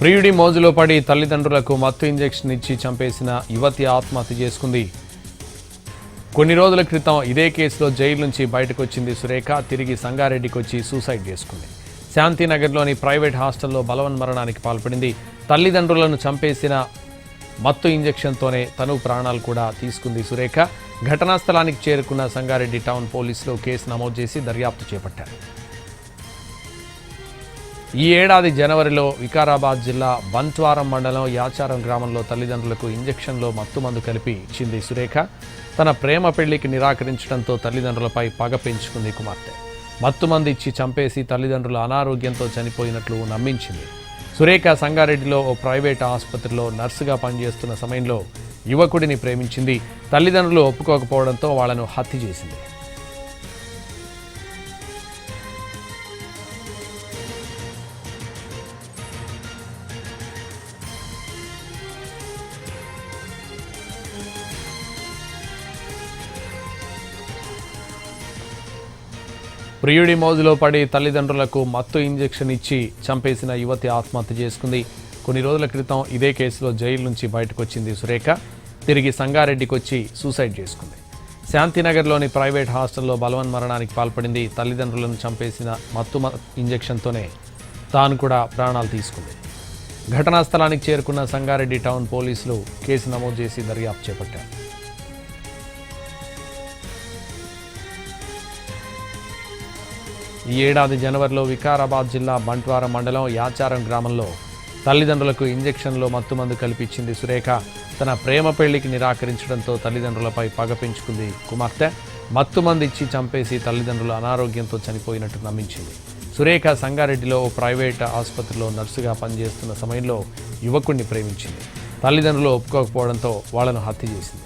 ప్రియుడి మోజులో పడి తల్లిదండ్రులకు మత్తు ఇంజెక్షన్ ఇచ్చి చంపేసిన యువతి ఆత్మహత్య చేసుకుంది. కొన్ని రోజుల క్రితం ఇదే కేసులో జైలు నుంచి బయటకు వచ్చింది సురేఖ. తిరిగి సంగారెడ్డికి వచ్చి సూసైడ్ చేసుకుంది. శాంతినగర్లోని ప్రైవేట్ హాస్టల్లో బలవన్మరణానికి పాల్పడింది. తల్లిదండ్రులను చంపేసిన మత్తు ఇంజెక్షన్తోనే తను ప్రాణాలు కూడా తీసుకుంది సురేఖ. ఘటనా స్థలానికి చేరుకున్న సంగారెడ్డి టౌన్ పోలీసులు కేసు నమోదు చేసి దర్యాప్తు చేపట్టారు. ఈ ఏడాది జనవరిలో వికారాబాద్ జిల్లా బంట్వారం మండలం యాచారం గ్రామంలో తల్లిదండ్రులకు ఇంజెక్షన్లో మత్తుమందు కలిపి ఇచ్చింది సురేఖ. తన ప్రేమ పెళ్లికి నిరాకరించడంతో తల్లిదండ్రులపై పగ పెంచుకుంది కుమార్తె. మత్తుమందు ఇచ్చి చంపేసి తల్లిదండ్రులు అనారోగ్యంతో చనిపోయినట్లు నమ్మించింది. సురేఖ సంగారెడ్డిలో ఓ ప్రైవేట్ ఆసుపత్రిలో నర్సుగా పనిచేస్తున్న సమయంలో యువకుడిని ప్రేమించింది. తల్లిదండ్రులు ఒప్పుకోకపోవడంతో వాళ్లను హత్య చేసింది. ప్రియుడి మోజులో పడి తల్లిదండ్రులకు మత్తు ఇంజెక్షన్ ఇచ్చి చంపేసిన యువతి ఆత్మహత్య చేసుకుంది. కొన్ని రోజుల క్రితం ఇదే కేసులో జైలు నుంచి బయటకు వచ్చింది సురేఖ. తిరిగి సంగారెడ్డికి వచ్చి సూసైడ్ చేసుకుంది. శాంతినగర్లోని ప్రైవేట్ హాస్టల్లో బలవన్మరణానికి పాల్పడింది. తల్లిదండ్రులను చంపేసిన మత్తు ఇంజెక్షన్తోనే తాను కూడా ప్రాణాలు తీసుకుంది. ఘటనా స్థలానికి చేరుకున్న సంగారెడ్డి టౌన్ పోలీసులు కేసు నమోదు చేసి దర్యాప్తు చేపట్టారు. ఈ ఏడాది జనవరిలో వికారాబాద్ జిల్లా బంట్వారం మండలం యాచారం గ్రామంలో తల్లిదండ్రులకు ఇంజెక్షన్లో మత్తుమందు కల్పించింది సురేఖ. తన ప్రేమ పెళ్లికి నిరాకరించడంతో తల్లిదండ్రులపై పగ పెంచుకుంది కుమార్తె. మత్తుమందు ఇచ్చి చంపేసి తల్లిదండ్రులు అనారోగ్యంతో చనిపోయినట్టు నమ్మించింది. సురేఖ సంగారెడ్డిలో ఓ ప్రైవేట్ ఆసుపత్రిలో నర్సుగా పనిచేస్తున్న సమయంలో యువకుడిని ప్రేమించింది. తల్లిదండ్రులు ఒప్పుకోకపోవడంతో వాళ్లను హత్య చేసింది.